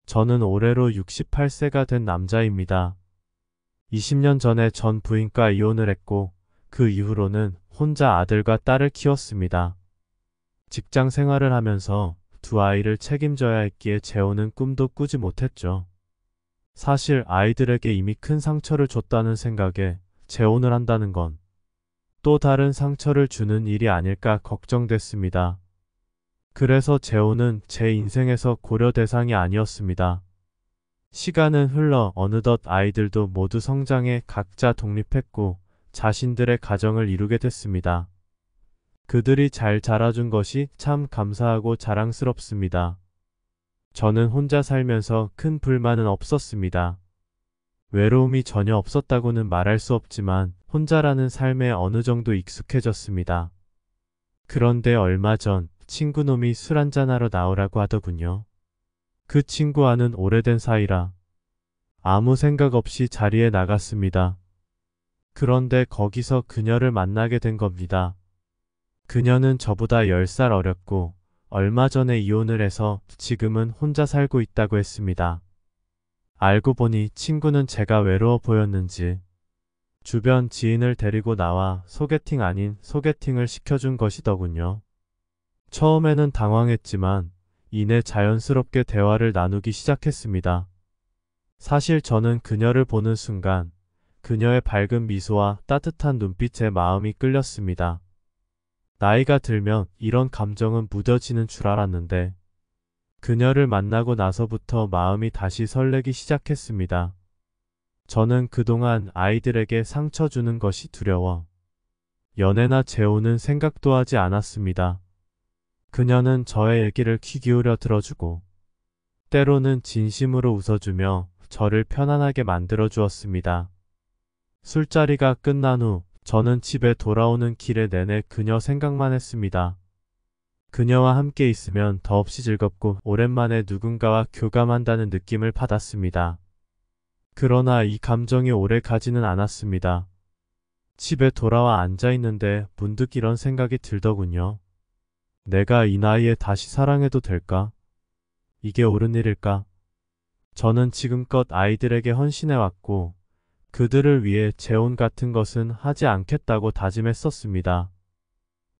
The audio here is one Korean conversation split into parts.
저는 올해로 68세가 된 남자입니다. 20년 전에 전 부인과 이혼을 했고 그 이후로는 혼자 아들과 딸을 키웠습니다. 직장 생활을 하면서 두 아이를 책임져야 했기에 재혼은 꿈도 꾸지 못했죠. 사실 아이들에게 이미 큰 상처를 줬다는 생각에 재혼을 한다는 건 또 다른 상처를 주는 일이 아닐까 걱정됐습니다. 그래서 재혼은 제 인생에서 고려 대상이 아니었습니다. 시간은 흘러 어느덧 아이들도 모두 성장해 각자 독립했고 자신들의 가정을 이루게 됐습니다. 그들이 잘 자라준 것이 참 감사하고 자랑스럽습니다. 저는 혼자 살면서 큰 불만은 없었습니다. 외로움이 전혀 없었다고는 말할 수 없지만 혼자라는 삶에 어느 정도 익숙해졌습니다. 그런데 얼마 전 친구놈이 술 한잔하러 나오라고 하더군요. 그 친구와는 오래된 사이라 아무 생각 없이 자리에 나갔습니다. 그런데 거기서 그녀를 만나게 된 겁니다. 그녀는 저보다 10살 어렸고 얼마 전에 이혼을 해서 지금은 혼자 살고 있다고 했습니다. 알고 보니 친구는 제가 외로워 보였는지 주변 지인을 데리고 나와 소개팅 아닌 소개팅을 시켜준 것이더군요. 처음에는 당황했지만 이내 자연스럽게 대화를 나누기 시작했습니다. 사실 저는 그녀를 보는 순간 그녀의 밝은 미소와 따뜻한 눈빛에 마음이 끌렸습니다. 나이가 들면 이런 감정은 무뎌지는 줄 알았는데 그녀를 만나고 나서부터 마음이 다시 설레기 시작했습니다. 저는 그동안 아이들에게 상처 주는 것이 두려워 연애나 재혼은 생각도 하지 않았습니다. 그녀는 저의 얘기를 귀 기울여 들어주고 때로는 진심으로 웃어주며 저를 편안하게 만들어 주었습니다. 술자리가 끝난 후 저는 집에 돌아오는 길에 내내 그녀 생각만 했습니다. 그녀와 함께 있으면 더없이 즐겁고 오랜만에 누군가와 교감한다는 느낌을 받았습니다. 그러나 이 감정이 오래 가지는 않았습니다. 집에 돌아와 앉아 있는데 문득 이런 생각이 들더군요. 내가 이 나이에 다시 사랑해도 될까? 이게 옳은 일일까? 저는 지금껏 아이들에게 헌신해왔고 그들을 위해 재혼 같은 것은 하지 않겠다고 다짐했었습니다.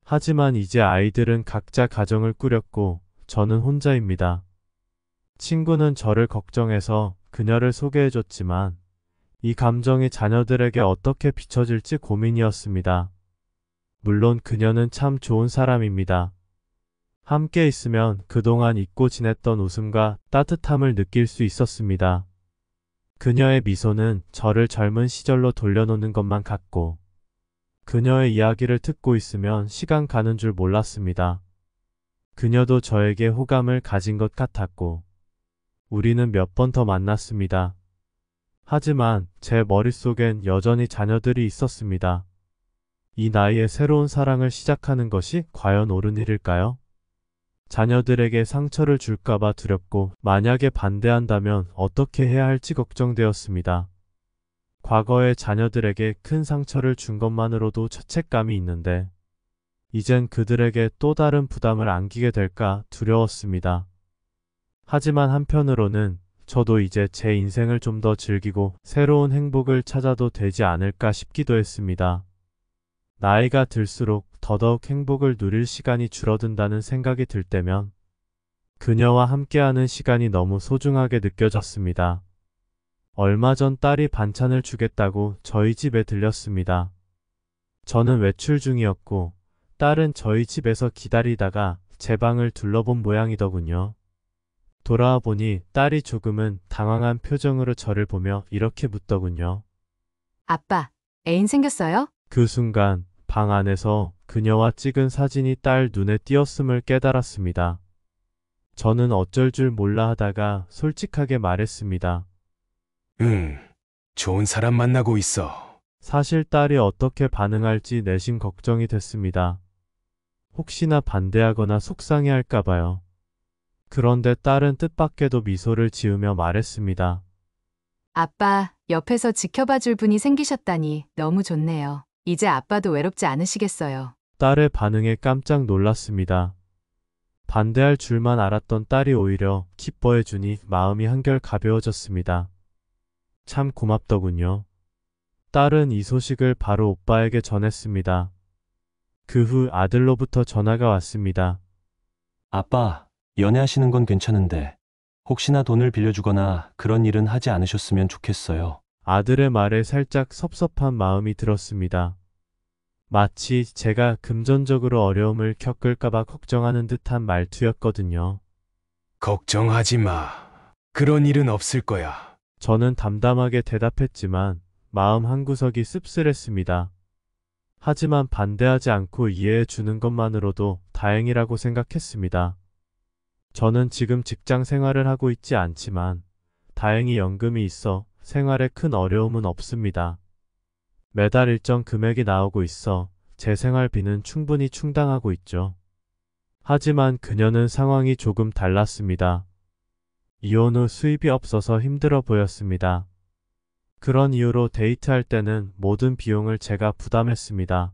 하지만 이제 아이들은 각자 가정을 꾸렸고 저는 혼자입니다. 친구는 저를 걱정해서 그녀를 소개해줬지만 이 감정이 자녀들에게 어떻게 비춰질지 고민이었습니다. 물론 그녀는 참 좋은 사람입니다. 함께 있으면 그동안 잊고 지냈던 웃음과 따뜻함을 느낄 수 있었습니다. 그녀의 미소는 저를 젊은 시절로 돌려놓는 것만 같고 그녀의 이야기를 듣고 있으면 시간 가는 줄 몰랐습니다. 그녀도 저에게 호감을 가진 것 같았고 우리는 몇 번 더 만났습니다. 하지만 제 머릿속엔 여전히 자녀들이 있었습니다. 이 나이에 새로운 사랑을 시작하는 것이 과연 옳은 일일까요? 자녀들에게 상처를 줄까봐 두렵고 만약에 반대한다면 어떻게 해야 할지 걱정되었습니다. 과거에 자녀들에게 큰 상처를 준 것만으로도 죄책감이 있는데 이젠 그들에게 또 다른 부담을 안기게 될까 두려웠습니다. 하지만 한편으로는 저도 이제 제 인생을 좀 더 즐기고 새로운 행복을 찾아도 되지 않을까 싶기도 했습니다. 나이가 들수록 더더욱 행복을 누릴 시간이 줄어든다는 생각이 들 때면 그녀와 함께하는 시간이 너무 소중하게 느껴졌습니다. 얼마 전 딸이 반찬을 주겠다고 저희 집에 들렸습니다. 저는 외출 중이었고 딸은 저희 집에서 기다리다가 제 방을 둘러본 모양이더군요. 돌아와 보니 딸이 조금은 당황한 표정으로 저를 보며 이렇게 묻더군요. 아빠, 애인 생겼어요? 그 순간 방 안에서 그녀와 찍은 사진이 딸 눈에 띄었음을 깨달았습니다. 저는 어쩔 줄 몰라 하다가 솔직하게 말했습니다. 응, 좋은 사람 만나고 있어. 사실 딸이 어떻게 반응할지 내심 걱정이 됐습니다. 혹시나 반대하거나 속상해할까봐요. 그런데 딸은 뜻밖에도 미소를 지으며 말했습니다. 아빠, 옆에서 지켜봐 줄 분이 생기셨다니 너무 좋네요. 이제 아빠도 외롭지 않으시겠어요. 딸의 반응에 깜짝 놀랐습니다. 반대할 줄만 알았던 딸이 오히려 기뻐해주니 마음이 한결 가벼워졌습니다. 참 고맙더군요. 딸은 이 소식을 바로 오빠에게 전했습니다. 그 후 아들로부터 전화가 왔습니다. 아빠, 연애하시는 건 괜찮은데 혹시나 돈을 빌려주거나 그런 일은 하지 않으셨으면 좋겠어요. 아들의 말에 살짝 섭섭한 마음이 들었습니다. 마치 제가 금전적으로 어려움을 겪을까봐 걱정하는 듯한 말투였거든요. 걱정하지 마. 그런 일은 없을 거야. 저는 담담하게 대답했지만 마음 한구석이 씁쓸했습니다. 하지만 반대하지 않고 이해해 주는 것만으로도 다행이라고 생각했습니다. 저는 지금 직장 생활을 하고 있지 않지만 다행히 연금이 있어 생활에 큰 어려움은 없습니다. 매달 일정 금액이 나오고 있어 제 생활비는 충분히 충당하고 있죠. 하지만 그녀는 상황이 조금 달랐습니다. 이혼 후 수입이 없어서 힘들어 보였습니다. 그런 이유로 데이트할 때는 모든 비용을 제가 부담했습니다.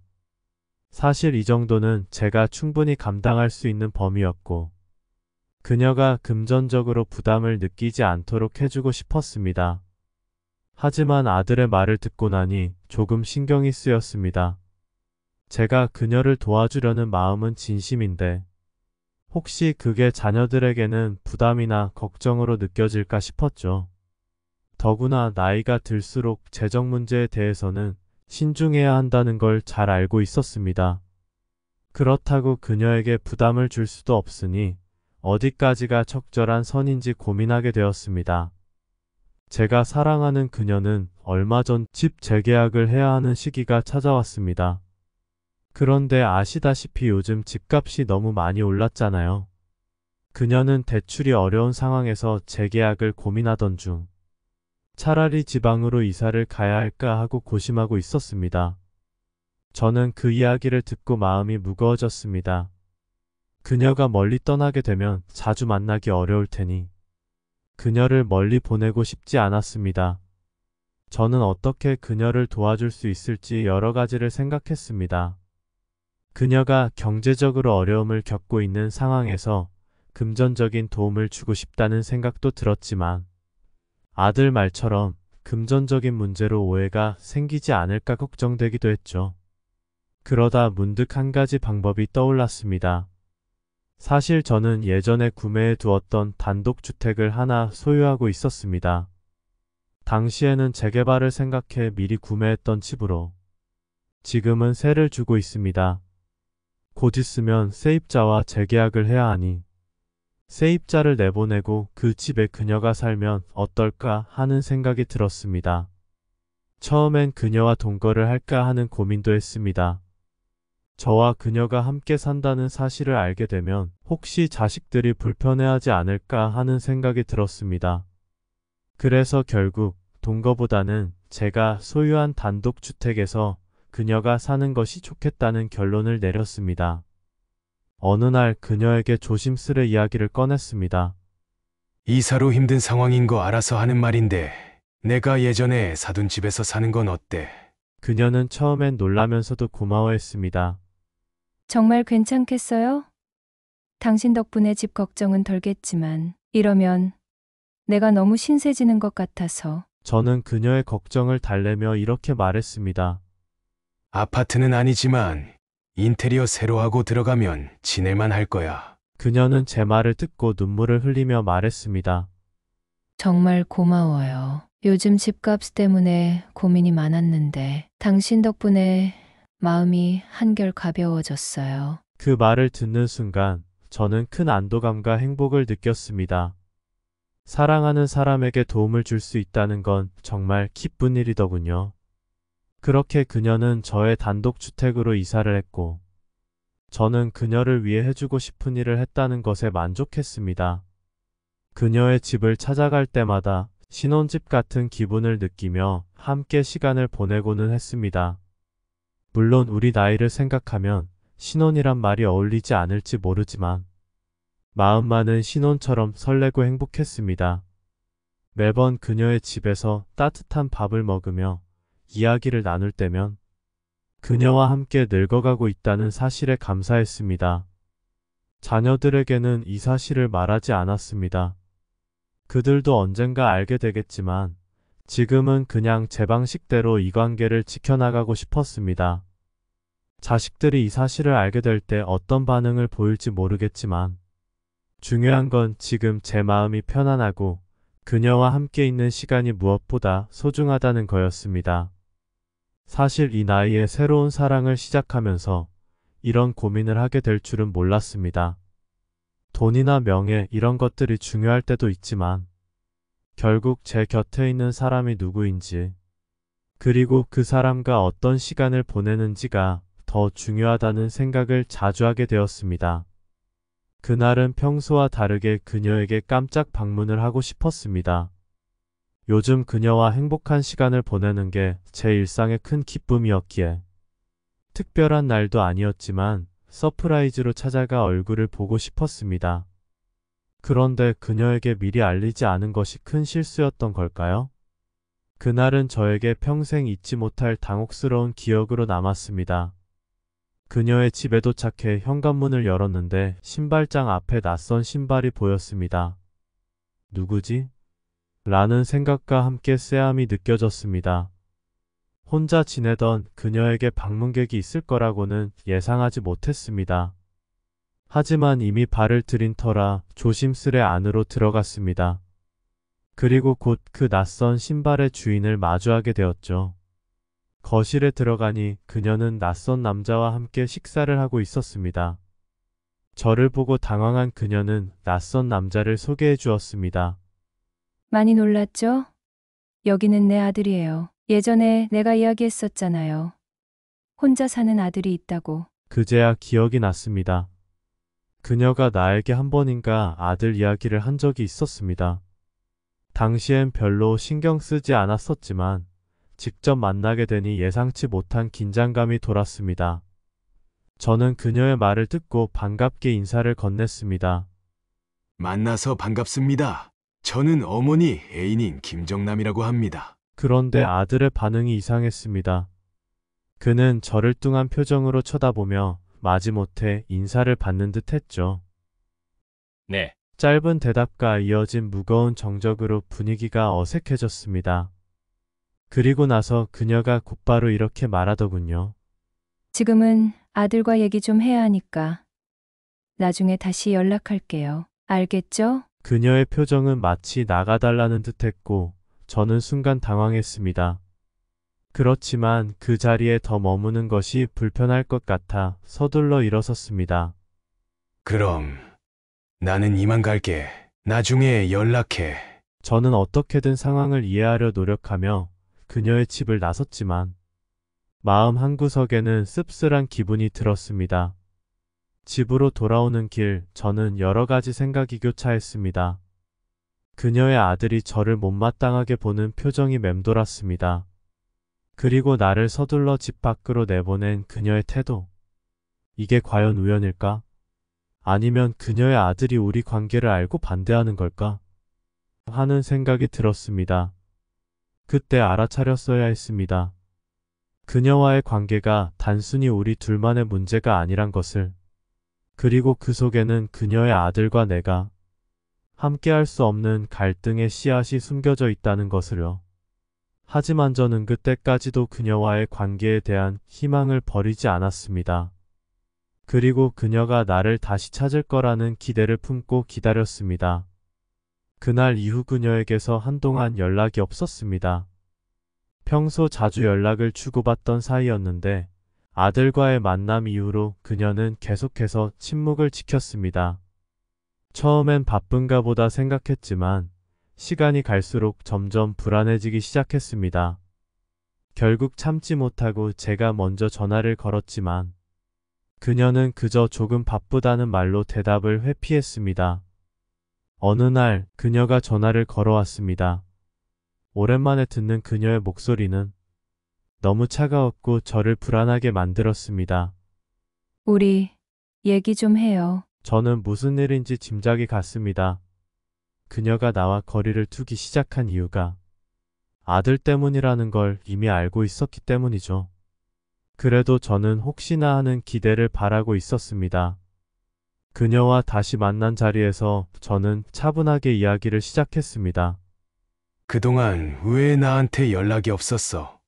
사실 이 정도는 제가 충분히 감당할 수 있는 범위였고, 그녀가 금전적으로 부담을 느끼지 않도록 해주고 싶었습니다. 하지만 아들의 말을 듣고 나니 조금 신경이 쓰였습니다. 제가 그녀를 도와주려는 마음은 진심인데, 혹시 그게 자녀들에게는 부담이나 걱정으로 느껴질까 싶었죠. 더구나 나이가 들수록 재정 문제에 대해서는 신중해야 한다는 걸 잘 알고 있었습니다. 그렇다고 그녀에게 부담을 줄 수도 없으니 어디까지가 적절한 선인지 고민하게 되었습니다. 제가 사랑하는 그녀는 얼마 전 집 재계약을 해야 하는 시기가 찾아왔습니다. 그런데 아시다시피 요즘 집값이 너무 많이 올랐잖아요. 그녀는 대출이 어려운 상황에서 재계약을 고민하던 중 차라리 지방으로 이사를 가야 할까 하고 고심하고 있었습니다. 저는 그 이야기를 듣고 마음이 무거워졌습니다. 그녀가 멀리 떠나게 되면 자주 만나기 어려울 테니 그녀를 멀리 보내고 싶지 않았습니다. 저는 어떻게 그녀를 도와줄 수 있을지 여러 가지를 생각했습니다. 그녀가 경제적으로 어려움을 겪고 있는 상황에서 금전적인 도움을 주고 싶다는 생각도 들었지만 아들 말처럼 금전적인 문제로 오해가 생기지 않을까 걱정되기도 했죠. 그러다 문득 한 가지 방법이 떠올랐습니다. 사실 저는 예전에 구매해 두었던 단독주택을 하나 소유하고 있었습니다. 당시에는 재개발을 생각해 미리 구매했던 집으로 지금은 세를 주고 있습니다. 곧 있으면 세입자와 재계약을 해야 하니 세입자를 내보내고 그 집에 그녀가 살면 어떨까 하는 생각이 들었습니다. 처음엔 그녀와 동거를 할까 하는 고민도 했습니다. 저와 그녀가 함께 산다는 사실을 알게 되면 혹시 자식들이 불편해하지 않을까 하는 생각이 들었습니다. 그래서 결국 동거보다는 제가 소유한 단독주택에서 그녀가 사는 것이 좋겠다는 결론을 내렸습니다. 어느 날 그녀에게 조심스레 이야기를 꺼냈습니다. 이사로 힘든 상황인 거 알아서 하는 말인데 내가 예전에 사둔 집에서 사는 건 어때? 그녀는 처음엔 놀라면서도 고마워했습니다. 정말 괜찮겠어요? 당신 덕분에 집 걱정은 덜겠지만 이러면 내가 너무 신세지는 것 같아서. 저는 그녀의 걱정을 달래며 이렇게 말했습니다. 아파트는 아니지만 인테리어 새로 하고 들어가면 지낼만 할 거야. 그녀는 제 말을 듣고 눈물을 흘리며 말했습니다. 정말 고마워요. 요즘 집값 때문에 고민이 많았는데 당신 덕분에 마음이 한결 가벼워졌어요. 그 말을 듣는 순간 저는 큰 안도감과 행복을 느꼈습니다. 사랑하는 사람에게 도움을 줄 수 있다는 건 정말 기쁜 일이더군요. 그렇게 그녀는 저의 단독주택으로 이사를 했고 저는 그녀를 위해 해주고 싶은 일을 했다는 것에 만족했습니다. 그녀의 집을 찾아갈 때마다 신혼집 같은 기분을 느끼며 함께 시간을 보내고는 했습니다. 물론 우리 나이를 생각하면 신혼이란 말이 어울리지 않을지 모르지만 마음만은 신혼처럼 설레고 행복했습니다. 매번 그녀의 집에서 따뜻한 밥을 먹으며 이야기를 나눌 때면 그녀와 함께 늙어가고 있다는 사실에 감사했습니다. 자녀들에게는 이 사실을 말하지 않았습니다. 그들도 언젠가 알게 되겠지만 지금은 그냥 제 방식대로 이 관계를 지켜나가고 싶었습니다. 자식들이 이 사실을 알게 될 때 어떤 반응을 보일지 모르겠지만 중요한 건 지금 제 마음이 편안하고 그녀와 함께 있는 시간이 무엇보다 소중하다는 거였습니다. 사실 이 나이에 새로운 사랑을 시작하면서 이런 고민을 하게 될 줄은 몰랐습니다. 돈이나 명예 이런 것들이 중요할 때도 있지만 결국 제 곁에 있는 사람이 누구인지 그리고 그 사람과 어떤 시간을 보내는지가 더 중요하다는 생각을 자주 하게 되었습니다. 그날은 평소와 다르게 그녀에게 깜짝 방문을 하고 싶었습니다. 요즘 그녀와 행복한 시간을 보내는 게 제 일상의 큰 기쁨이었기에 특별한 날도 아니었지만 서프라이즈로 찾아가 얼굴을 보고 싶었습니다. 그런데 그녀에게 미리 알리지 않은 것이 큰 실수였던 걸까요? 그날은 저에게 평생 잊지 못할 당혹스러운 기억으로 남았습니다. 그녀의 집에 도착해 현관문을 열었는데 신발장 앞에 낯선 신발이 보였습니다. 누구지? 라는 생각과 함께 쎄함이 느껴졌습니다. 혼자 지내던 그녀에게 방문객이 있을 거라고는 예상하지 못했습니다. 하지만 이미 발을 들인 터라 조심스레 안으로 들어갔습니다. 그리고 곧 그 낯선 신발의 주인을 마주하게 되었죠. 거실에 들어가니 그녀는 낯선 남자와 함께 식사를 하고 있었습니다. 저를 보고 당황한 그녀는 낯선 남자를 소개해 주었습니다. 많이 놀랐죠? 여기는 내 아들이에요. 예전에 내가 이야기했었잖아요. 혼자 사는 아들이 있다고. 그제야 기억이 났습니다. 그녀가 나에게 한 번인가 아들 이야기를 한 적이 있었습니다. 당시엔 별로 신경 쓰지 않았었지만 직접 만나게 되니 예상치 못한 긴장감이 돌았습니다. 저는 그녀의 말을 듣고 반갑게 인사를 건넸습니다. 만나서 반갑습니다. 저는 어머니 애인인 김정남이라고 합니다. 그런데 아들의 반응이 이상했습니다. 그는 저를 뚱한 표정으로 쳐다보며 마지못해 인사를 받는 듯 했죠. 네. 짧은 대답과 이어진 무거운 정적으로 분위기가 어색해졌습니다. 그리고 나서 그녀가 곧바로 이렇게 말하더군요. 지금은 아들과 얘기 좀 해야 하니까 나중에 다시 연락할게요. 알겠죠? 그녀의 표정은 마치 나가달라는 듯했고 저는 순간 당황했습니다. 그렇지만 그 자리에 더 머무는 것이 불편할 것 같아 서둘러 일어섰습니다. 그럼 나는 이만 갈게. 나중에 연락해. 저는 어떻게든 상황을 이해하려 노력하며 그녀의 집을 나섰지만 마음 한구석에는 씁쓸한 기분이 들었습니다. 집으로 돌아오는 길 저는 여러 가지 생각이 교차했습니다. 그녀의 아들이 저를 못마땅하게 보는 표정이 맴돌았습니다. 그리고 나를 서둘러 집 밖으로 내보낸 그녀의 태도. 이게 과연 우연일까? 아니면 그녀의 아들이 우리 관계를 알고 반대하는 걸까? 하는 생각이 들었습니다. 그때 알아차렸어야 했습니다. 그녀와의 관계가 단순히 우리 둘만의 문제가 아니란 것을. 그리고 그 속에는 그녀의 아들과 내가 함께할 수 없는 갈등의 씨앗이 숨겨져 있다는 것을요. 하지만 저는 그때까지도 그녀와의 관계에 대한 희망을 버리지 않았습니다. 그리고 그녀가 나를 다시 찾을 거라는 기대를 품고 기다렸습니다. 그날 이후 그녀에게서 한동안 연락이 없었습니다. 평소 자주 연락을 주고받던 사이였는데 아들과의 만남 이후로 그녀는 계속해서 침묵을 지켰습니다. 처음엔 바쁜가 보다 생각했지만 시간이 갈수록 점점 불안해지기 시작했습니다. 결국 참지 못하고 제가 먼저 전화를 걸었지만 그녀는 그저 조금 바쁘다는 말로 대답을 회피했습니다. 어느 날 그녀가 전화를 걸어왔습니다. 오랜만에 듣는 그녀의 목소리는 너무 차가웠고 저를 불안하게 만들었습니다. 우리 얘기 좀 해요. 저는 무슨 일인지 짐작이 갔습니다. 그녀가 나와 거리를 두기 시작한 이유가 아들 때문이라는 걸 이미 알고 있었기 때문이죠. 그래도 저는 혹시나 하는 기대를 바라고 있었습니다. 그녀와 다시 만난 자리에서 저는 차분하게 이야기를 시작했습니다. 그동안 왜 나한테 연락이 없었어?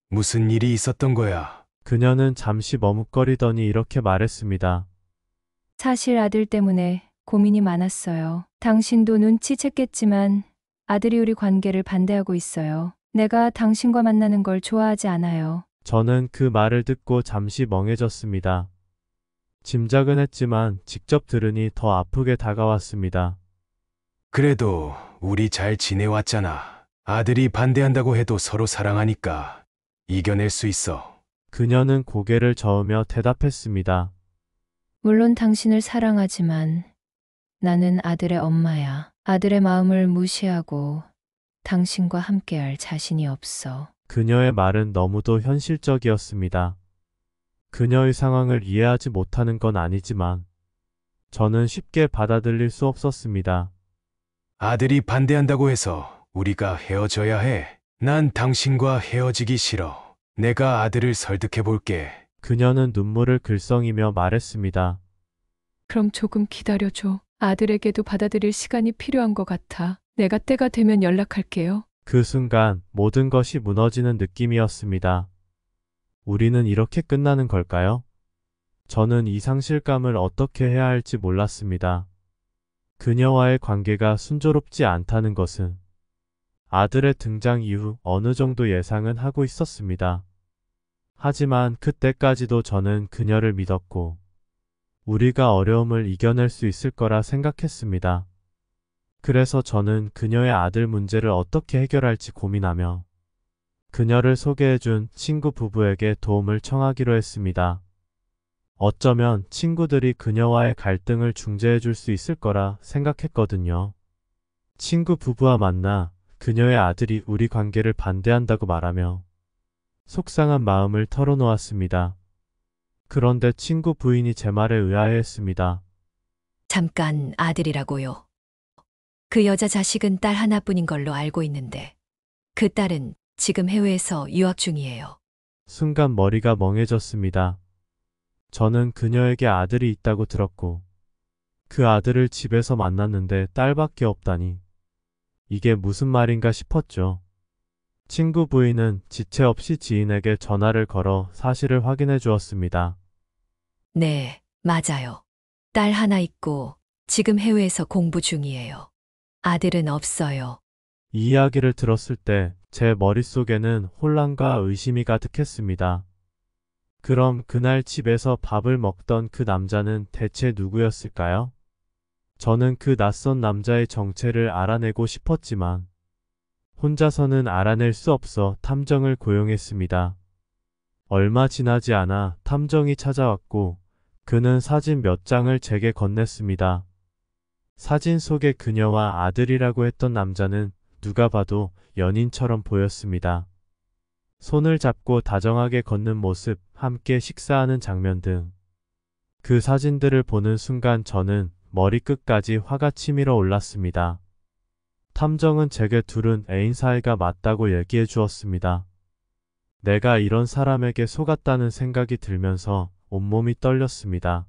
무슨 일이 있었던 거야? 그녀는 잠시 머뭇거리더니 이렇게 말했습니다. 사실 아들 때문에 고민이 많았어요. 당신도 눈치챘겠지만 아들이 우리 관계를 반대하고 있어요. 내가 당신과 만나는 걸 좋아하지 않아요. 저는 그 말을 듣고 잠시 멍해졌습니다. 짐작은 했지만 직접 들으니 더 아프게 다가왔습니다. 그래도 우리 잘 지내왔잖아. 아들이 반대한다고 해도 서로 사랑하니까 이겨낼 수 있어. 그녀는 고개를 저으며 대답했습니다. 물론 당신을 사랑하지만 나는 아들의 엄마야. 아들의 마음을 무시하고 당신과 함께할 자신이 없어. 그녀의 말은 너무도 현실적이었습니다. 그녀의 상황을 이해하지 못하는 건 아니지만 저는 쉽게 받아들일 수 없었습니다. 아들이 반대한다고 해서 우리가 헤어져야 해. 난 당신과 헤어지기 싫어. 내가 아들을 설득해 볼게. 그녀는 눈물을 글썽이며 말했습니다. 그럼 조금 기다려줘. 아들에게도 받아들일 시간이 필요한 것 같아. 내가 때가 되면 연락할게요. 그 순간 모든 것이 무너지는 느낌이었습니다. 우리는 이렇게 끝나는 걸까요? 저는 이 상실감을 어떻게 해야 할지 몰랐습니다. 그녀와의 관계가 순조롭지 않다는 것은 아들의 등장 이후 어느 정도 예상은 하고 있었습니다. 하지만 그때까지도 저는 그녀를 믿었고 우리가 어려움을 이겨낼 수 있을 거라 생각했습니다. 그래서 저는 그녀의 아들 문제를 어떻게 해결할지 고민하며 그녀를 소개해준 친구 부부에게 도움을 청하기로 했습니다. 어쩌면 친구들이 그녀와의 갈등을 중재해줄 수 있을 거라 생각했거든요. 친구 부부와 만나 그녀의 아들이 우리 관계를 반대한다고 말하며 속상한 마음을 털어놓았습니다. 그런데 친구 부인이 제 말에 의아해했습니다. 잠깐 아들이라고요. 그 여자 자식은 딸 하나뿐인 걸로 알고 있는데 그 딸은 지금 해외에서 유학 중이에요. 순간 머리가 멍해졌습니다. 저는 그녀에게 아들이 있다고 들었고 그 아들을 집에서 만났는데 딸밖에 없다니 이게 무슨 말인가 싶었죠. 친구 부인은 지체 없이 지인에게 전화를 걸어 사실을 확인해 주었습니다. 네, 맞아요. 딸 하나 있고 지금 해외에서 공부 중이에요. 아들은 없어요. 이 이야기를 들었을 때 제 머릿속에는 혼란과 의심이 가득했습니다. 그럼 그날 집에서 밥을 먹던 그 남자는 대체 누구였을까요? 저는 그 낯선 남자의 정체를 알아내고 싶었지만 혼자서는 알아낼 수 없어 탐정을 고용했습니다. 얼마 지나지 않아 탐정이 찾아왔고 그는 사진 몇 장을 제게 건넸습니다. 사진 속의 그녀와 아들이라고 했던 남자는 누가 봐도 연인처럼 보였습니다. 손을 잡고 다정하게 걷는 모습, 함께 식사하는 장면 등 그 사진들을 보는 순간 저는 머리끝까지 화가 치밀어 올랐습니다. 탐정은 제게 둘은 애인 사이가 맞다고 얘기해 주었습니다. 내가 이런 사람에게 속았다는 생각이 들면서 온몸이 떨렸습니다.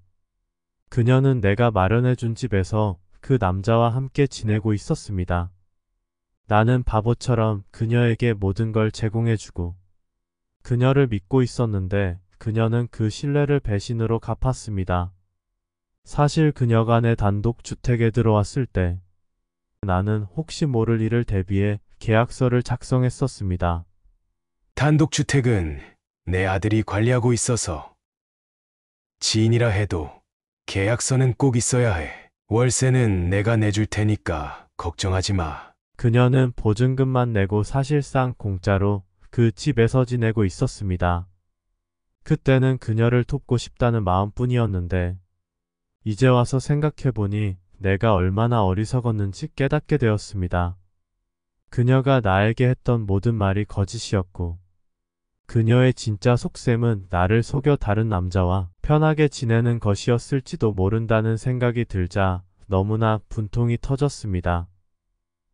그녀는 내가 마련해 준 집에서 그 남자와 함께 지내고 있었습니다. 나는 바보처럼 그녀에게 모든 걸 제공해주고 그녀를 믿고 있었는데 그녀는 그 신뢰를 배신으로 갚았습니다. 사실 그녀가 내 단독 주택에 들어왔을 때 나는 혹시 모를 일을 대비해 계약서를 작성했었습니다. 단독주택은 내 아들이 관리하고 있어서 지인이라 해도 계약서는 꼭 있어야 해. 월세는 내가 내줄 테니까 걱정하지 마. 그녀는 보증금만 내고 사실상 공짜로 그 집에서 지내고 있었습니다. 그때는 그녀를 돕고 싶다는 마음뿐이었는데 이제 와서 생각해보니 내가 얼마나 어리석었는지 깨닫게 되었습니다. 그녀가 나에게 했던 모든 말이 거짓이었고 그녀의 진짜 속셈은 나를 속여 다른 남자와 편하게 지내는 것이었을지도 모른다는 생각이 들자 너무나 분통이 터졌습니다.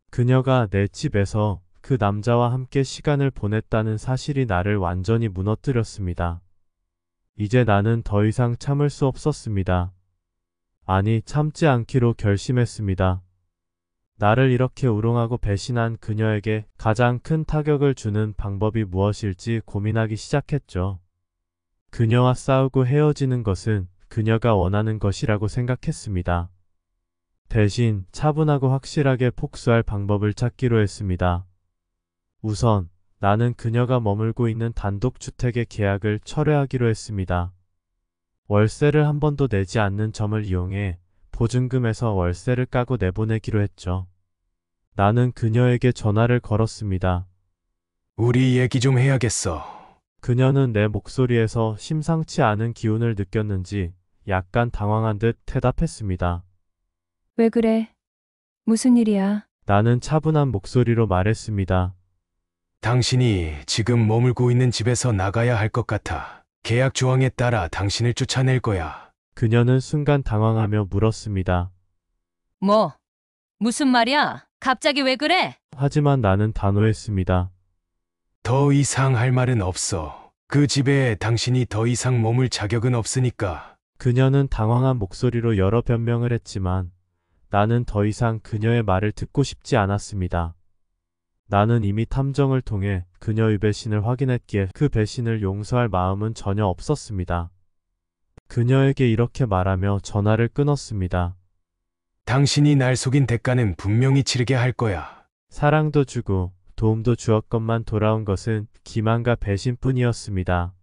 그녀가 내 집에서 그 남자와 함께 시간을 보냈다는 사실이 나를 완전히 무너뜨렸습니다. 이제 나는 더 이상 참을 수 없었습니다. 아니, 참지 않기로 결심했습니다. 나를 이렇게 우롱하고 배신한 그녀에게 가장 큰 타격을 주는 방법이 무엇일지 고민하기 시작했죠. 그녀와 싸우고 헤어지는 것은 그녀가 원하는 것이라고 생각했습니다. 대신 차분하고 확실하게 복수할 방법을 찾기로 했습니다. 우선 나는 그녀가 머물고 있는 단독주택의 계약을 철회하기로 했습니다. 월세를 한 번도 내지 않는 점을 이용해 보증금에서 월세를 까고 내보내기로 했죠. 나는 그녀에게 전화를 걸었습니다. 우리 얘기 좀 해야겠어. 그녀는 내 목소리에서 심상치 않은 기운을 느꼈는지 약간 당황한 듯 대답했습니다. 왜 그래? 무슨 일이야? 나는 차분한 목소리로 말했습니다. 당신이 지금 머물고 있는 집에서 나가야 할 것 같아. 계약 조항에 따라 당신을 쫓아낼 거야. 그녀는 순간 당황하며 물었습니다. 뭐? 무슨 말이야? 갑자기 왜 그래? 하지만 나는 단호했습니다. 더 이상 할 말은 없어. 그 집에 당신이 더 이상 머물 자격은 없으니까. 그녀는 당황한 목소리로 여러 변명을 했지만 나는 더 이상 그녀의 말을 듣고 싶지 않았습니다. 나는 이미 탐정을 통해 그녀의 배신을 확인했기에 그 배신을 용서할 마음은 전혀 없었습니다. 그녀에게 이렇게 말하며 전화를 끊었습니다. 당신이 날 속인 대가는 분명히 치르게 할 거야. 사랑도 주고 도움도 주었건만 돌아온 것은 기만과 배신뿐이었습니다.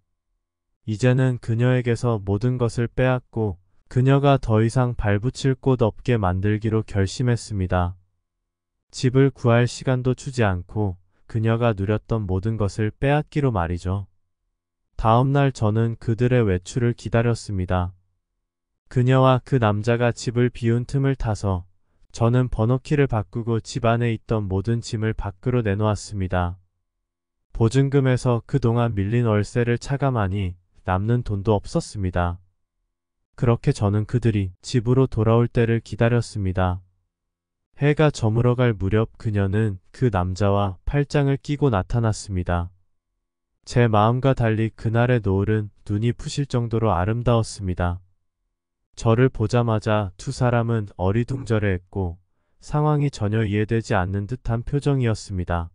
이제는 그녀에게서 모든 것을 빼앗고 그녀가 더 이상 발붙일 곳 없게 만들기로 결심했습니다. 집을 구할 시간도 주지 않고 그녀가 누렸던 모든 것을 빼앗기로 말이죠. 다음 날 저는 그들의 외출을 기다렸습니다. 그녀와 그 남자가 집을 비운 틈을 타서 저는 번호키를 바꾸고 집 안에 있던 모든 짐을 밖으로 내놓았습니다. 보증금에서 그동안 밀린 월세를 차감하니 남는 돈도 없었습니다. 그렇게 저는 그들이 집으로 돌아올 때를 기다렸습니다. 해가 저물어갈 무렵 그녀는 그 남자와 팔짱을 끼고 나타났습니다. 제 마음과 달리 그날의 노을은 눈이 부실 정도로 아름다웠습니다. 저를 보자마자 두 사람은 어리둥절해했고 상황이 전혀 이해되지 않는 듯한 표정이었습니다.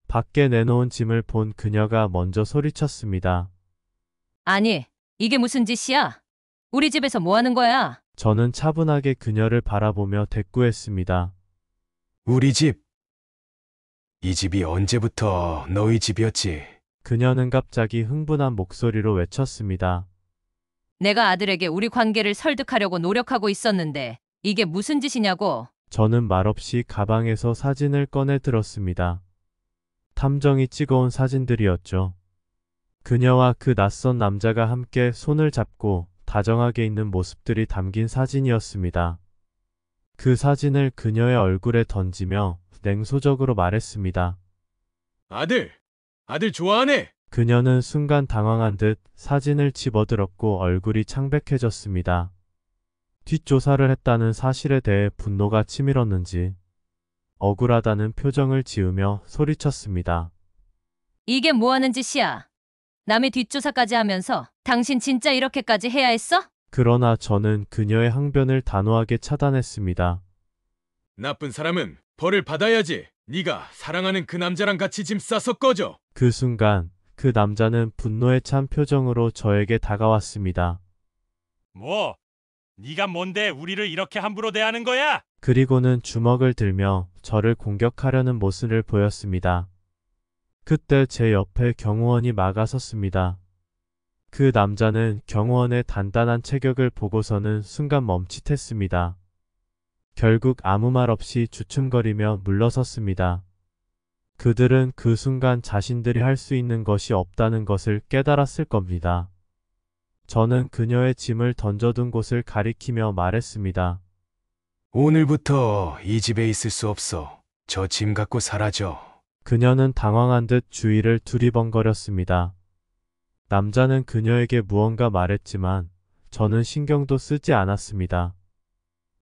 밖에 내놓은 짐을 본 그녀가 먼저 소리쳤습니다. 아니, 이게 무슨 짓이야? 우리 집에서 뭐 하는 거야? 저는 차분하게 그녀를 바라보며 대꾸했습니다. 우리 집. 이 집이 언제부터 너희 집이었지? 그녀는 갑자기 흥분한 목소리로 외쳤습니다. 내가 아들에게 우리 관계를 설득하려고 노력하고 있었는데 이게 무슨 짓이냐고. 저는 말없이 가방에서 사진을 꺼내 들었습니다. 탐정이 찍어온 사진들이었죠. 그녀와 그 낯선 남자가 함께 손을 잡고 다정하게 있는 모습들이 담긴 사진이었습니다. 그 사진을 그녀의 얼굴에 던지며 냉소적으로 말했습니다. 아들 좋아하네. 그녀는 순간 당황한 듯 사진을 집어들었고 얼굴이 창백해졌습니다. 뒷조사를 했다는 사실에 대해 분노가 치밀었는지 억울하다는 표정을 지으며 소리쳤습니다. 이게 뭐 하는 짓이야? 남의 뒷조사까지 하면서 당신 진짜 이렇게까지 해야 했어? 그러나 저는 그녀의 항변을 단호하게 차단했습니다. 나쁜 사람은 벌을 받아야지. 네가 사랑하는 그 남자랑 같이 짐 싸서 꺼져. 그 순간 그 남자는 분노에 찬 표정으로 저에게 다가왔습니다. 뭐? 네가 뭔데 우리를 이렇게 함부로 대하는 거야? 그리고는 주먹을 들며 저를 공격하려는 모습을 보였습니다. 그때 제 옆에 경호원이 막아섰습니다. 그 남자는 경호원의 단단한 체격을 보고서는 순간 멈칫했습니다. 결국 아무 말 없이 주춤거리며 물러섰습니다. 그들은 그 순간 자신들이 할 수 있는 것이 없다는 것을 깨달았을 겁니다. 저는 그녀의 짐을 던져둔 곳을 가리키며 말했습니다. 오늘부터 이 집에 있을 수 없어. 저 짐 갖고 사라져. 그녀는 당황한 듯 주위를 두리번거렸습니다. 남자는 그녀에게 무언가 말했지만 저는 신경도 쓰지 않았습니다.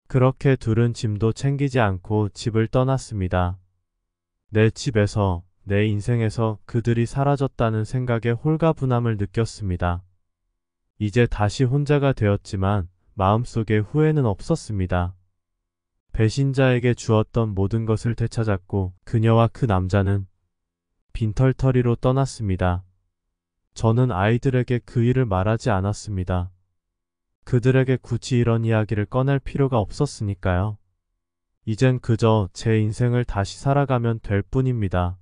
그렇게 둘은 짐도 챙기지 않고 집을 떠났습니다. 내 집에서, 내 인생에서 그들이 사라졌다는 생각에 홀가분함을 느꼈습니다. 이제 다시 혼자가 되었지만 마음속에 후회는 없었습니다. 배신자에게 주었던 모든 것을 되찾았고 그녀와 그 남자는 빈털터리로 떠났습니다. 저는 아이들에게 그 일을 말하지 않았습니다. 그들에게 굳이 이런 이야기를 꺼낼 필요가 없었으니까요. 이젠 그저 제 인생을 다시 살아가면 될 뿐입니다.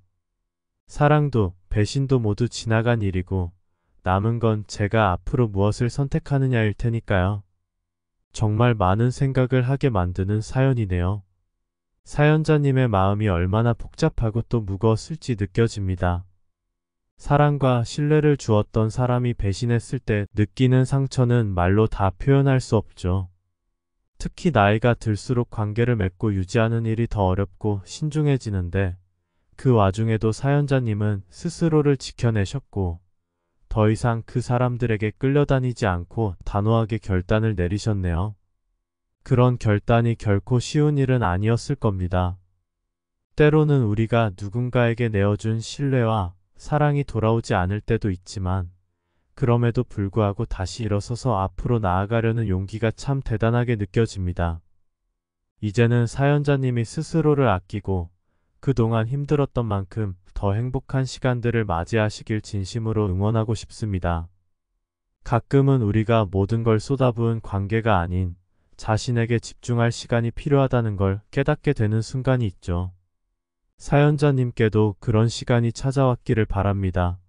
사랑도 배신도 모두 지나간 일이고 남은 건 제가 앞으로 무엇을 선택하느냐일 테니까요. 정말 많은 생각을 하게 만드는 사연이네요. 사연자님의 마음이 얼마나 복잡하고 또 무거웠을지 느껴집니다. 사랑과 신뢰를 주었던 사람이 배신했을 때 느끼는 상처는 말로 다 표현할 수 없죠. 특히 나이가 들수록 관계를 맺고 유지하는 일이 더 어렵고 신중해지는데 그 와중에도 사연자님은 스스로를 지켜내셨고 더 이상 그 사람들에게 끌려다니지 않고 단호하게 결단을 내리셨네요. 그런 결단이 결코 쉬운 일은 아니었을 겁니다. 때로는 우리가 누군가에게 내어준 신뢰와 사랑이 돌아오지 않을 때도 있지만 그럼에도 불구하고 다시 일어서서 앞으로 나아가려는 용기가 참 대단하게 느껴집니다. 이제는 사연자님이 스스로를 아끼고 그동안 힘들었던 만큼 더 행복한 시간들을 맞이하시길 진심으로 응원하고 싶습니다. 가끔은 우리가 모든 걸 쏟아부은 관계가 아닌 자신에게 집중할 시간이 필요하다는 걸 깨닫게 되는 순간이 있죠. 사연자님께도 그런 시간이 찾아왔기를 바랍니다.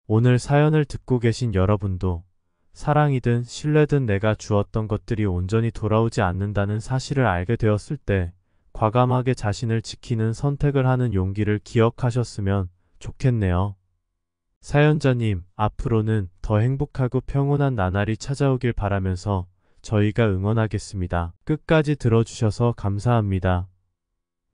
오늘 사연을 듣고 계신 여러분도 사랑이든 신뢰든 내가 주었던 것들이 온전히 돌아오지 않는다는 사실을 알게 되었을 때 과감하게 자신을 지키는 선택을 하는 용기를 기억하셨으면 좋겠네요. 사연자님, 앞으로는 더 행복하고 평온한 나날이 찾아오길 바라면서 저희가 응원하겠습니다. 끝까지 들어주셔서 감사합니다.